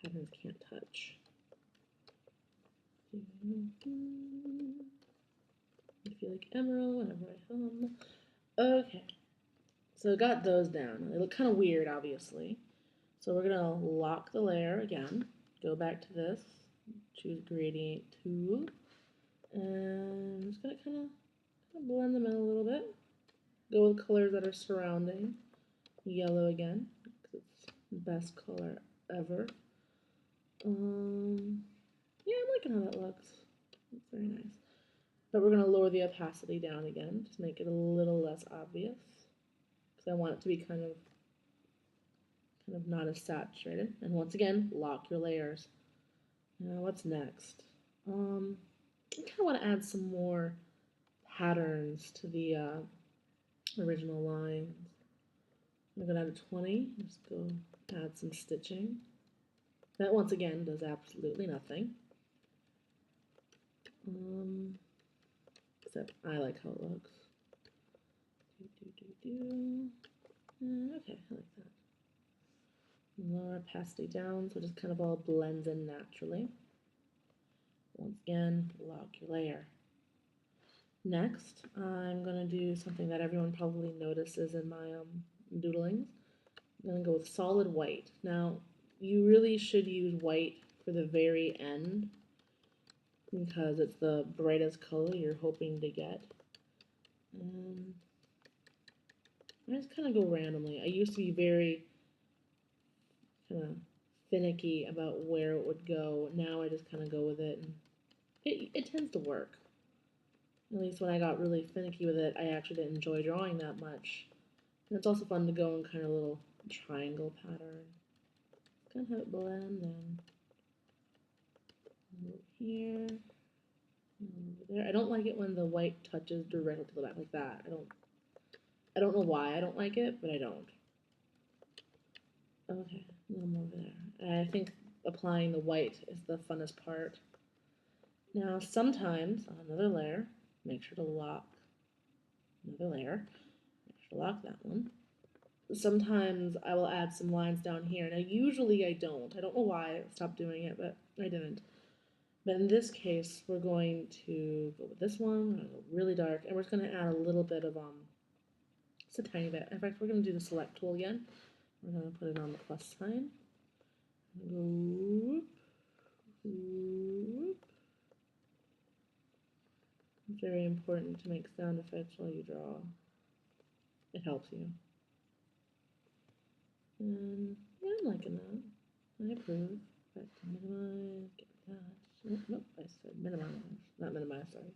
patterns can't touch. I feel like emerald whenever I hum. Okay, so I got those down. They look kind of weird, obviously. So we're gonna lock the layer again. Go back to this. Choose gradient tool, and I'm just gonna kind of blend them in a little bit. Go with colors that are surrounding. Yellow again, because it's the best color ever. Yeah, I'm liking how that looks. It's very nice. But we're going to lower the opacity down again, just make it a little less obvious. Because I want it to be kind of not as saturated. And once again, lock your layers. Now what's next? I kind of want to add some more patterns to the original lines. I'm going to add a 20. Just go add some stitching. That once again does absolutely nothing. Except I like how it looks. Okay, I like that. Lower opacity down so it just kind of all blends in naturally. Once again, lock your layer. Next, I'm going to do something that everyone probably notices in my doodlings. I'm going to go with solid white. Now, you really should use white for the very end because it's the brightest color you're hoping to get. I just kind of go randomly. I used to be very kind of finicky about where it would go. Now I just kind of go with it, and it tends to work. At least when I got really finicky with it, I actually didn't enjoy drawing that much. And it's also fun to go in kind of a little triangle pattern. Kind of have it blend in. Over here. Over there. I don't like it when the white touches directly to the back like that. I don't know why I don't like it, but I don't. Okay, a little more there. I think applying the white is the funnest part. Now, sometimes on another layer, make sure to lock another layer. Make sure to lock that one. Sometimes I will add some lines down here. Now, usually I don't. I don't know why I stopped doing it, but I didn't. But in this case, we're going to go with this one. We're going to go really dark, and we're just going to add a little bit of just a tiny bit. In fact, we're going to do the select tool again. We're going to put it on the plus sign. Whoop, whoop. It's very important to make sound effects while you draw. It helps you. And yeah, I'm liking that. I approve. Back to minimize, get that. Nope, I said minimize. Not minimize, sorry.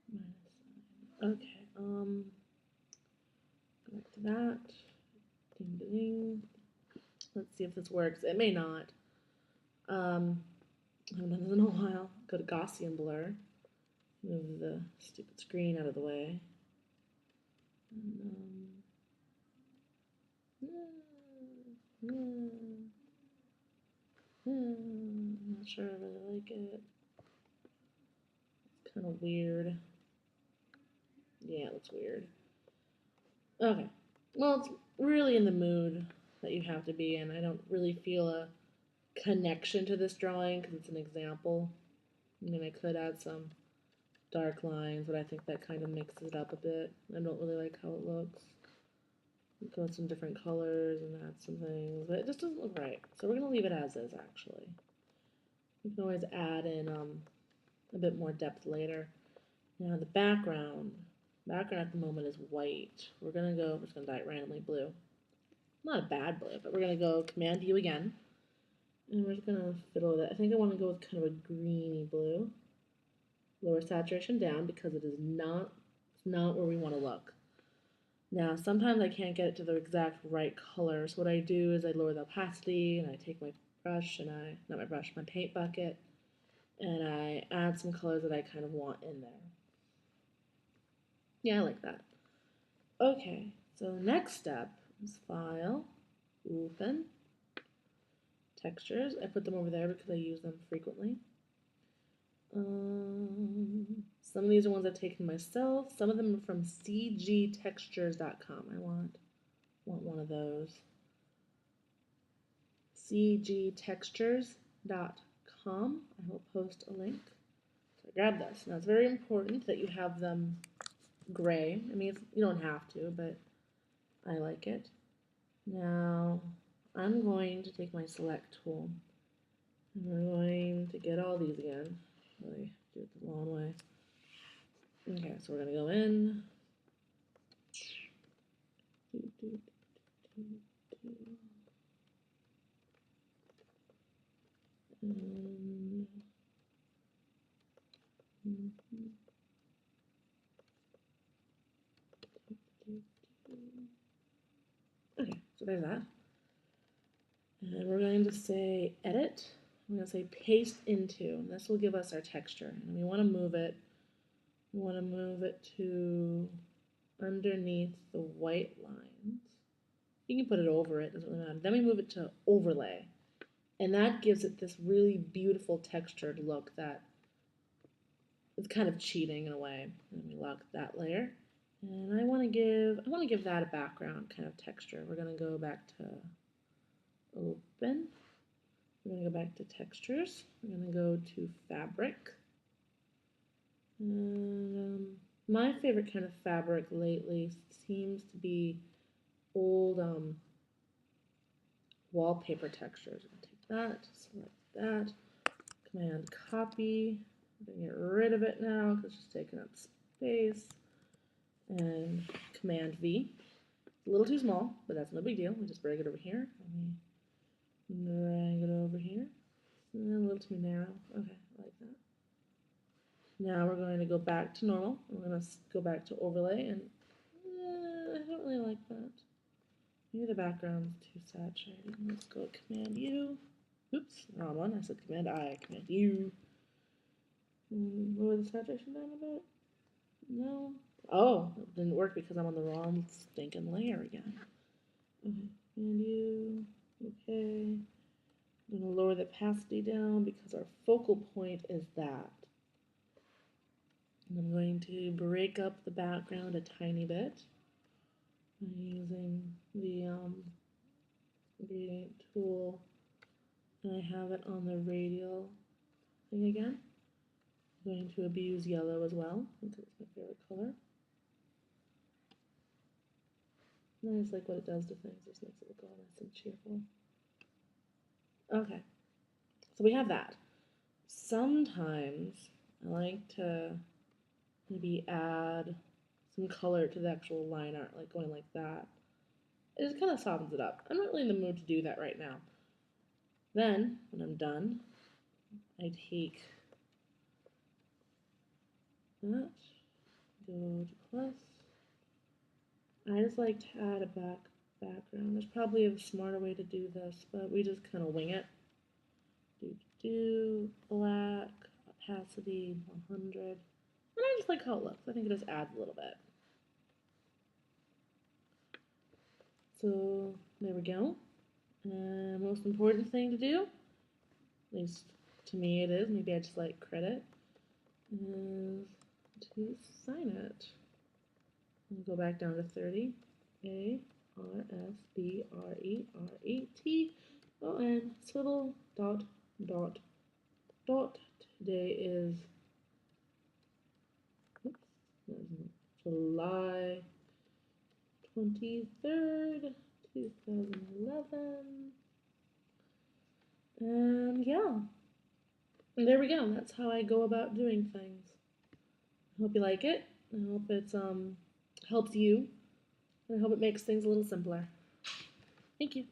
Minus. Okay, go back to that. Ding ding. Let's see if this works. It may not. I haven't done this in a while. Go to Gaussian blur. Move the stupid screen out of the way. I'm not sure I really like it. It's kind of weird. Yeah, it looks weird. Okay. Well, it's really in the mood that you have to be in. I don't really feel a connection to this drawing because it's an example. I mean, I could add some dark lines, but I think that kind of mixes it up a bit. I don't really like how it looks. Go with some different colors and add some things, but it just doesn't look right. So we're going to leave it as is, actually. You can always add in a bit more depth later. Now the background at the moment is white. We're just going to dye it randomly blue. Not a bad blue, but we're going to go Command U again. And we're just going to fiddle with it. I think I want to go with kind of a greeny blue. Lower saturation down because it is not where we want to look. Now, sometimes I can't get it to the exact right color, so what I do is I lower the opacity, and I take my brush, my paint bucket, and I add some colors that I kind of want in there. Yeah, I like that. Okay, so next step is File, Open, Textures. I put them over there because I use them frequently. Some of these are ones I've taken myself. Some of them are from cgtextures.com. I want one of those. cgtextures.com. I will post a link. So I grab this. Now it's very important that you have them gray. I mean, you don't have to, but I like it. Now I'm going to take my select tool and we're going to get all these again. Really do it the long way. Okay, so we're going to go in. Okay, so there's that. And we're going to say edit. I'm going to say paste into. And this will give us our texture. And we want to move it. We want to move it to underneath the white lines. You can put it over it, doesn't really matter. Then we move it to overlay. And that gives it this really beautiful textured look that it's kind of cheating in a way. And we lock that layer. And I want to give that a background kind of texture. We're going to go back to open. We're going to go back to textures. We're going to go to fabric. And my favorite kind of fabric lately seems to be old wallpaper textures. I'm going to take that, select that, Command copy. I'm going to get rid of it now because it's just taking up space. And Command V. It's a little too small, but that's no big deal. We just drag it over here. And we drag it over here. And a little too narrow. Okay, I like that. Now we're going to go back to normal. We're going to go back to overlay, and I don't really like that. Maybe the background's too saturated. Let's go Command U. Oops, wrong one. I said Command I. Command U. Lower the saturation down a bit. No. Oh, it didn't work because I'm on the wrong stinking layer again. Okay, Command U. Okay. I'm going to lower the opacity down because our focal point is that. And I'm going to break up the background a tiny bit by using the gradient tool. And I have it on the radial thing again. I'm going to abuse yellow as well because it's my favorite color. And I just like what it does to things. It just makes it look all nice and cheerful. Okay, so we have that. Sometimes I like to maybe add some color to the actual line art, like going like that. It just kind of softens it up. I'm not really in the mood to do that right now. Then, when I'm done, I take that, go to plus. I just like to add a background. There's probably a smarter way to do this, but we just kind of wing it. Black, opacity 100. And I just like how it looks. I think it just adds a little bit. So there we go. And most important thing to do, at least to me it is, maybe I just like credit, is to sign it. And go back down to 30. A-R-S-B-R-E-R-E-T-O-N, swivel, dot, dot, dot. Today is July 23rd, 2011. And yeah, and there we go. That's how I go about doing things. I hope you like it. I hope it's helps you. And I hope it makes things a little simpler. Thank you.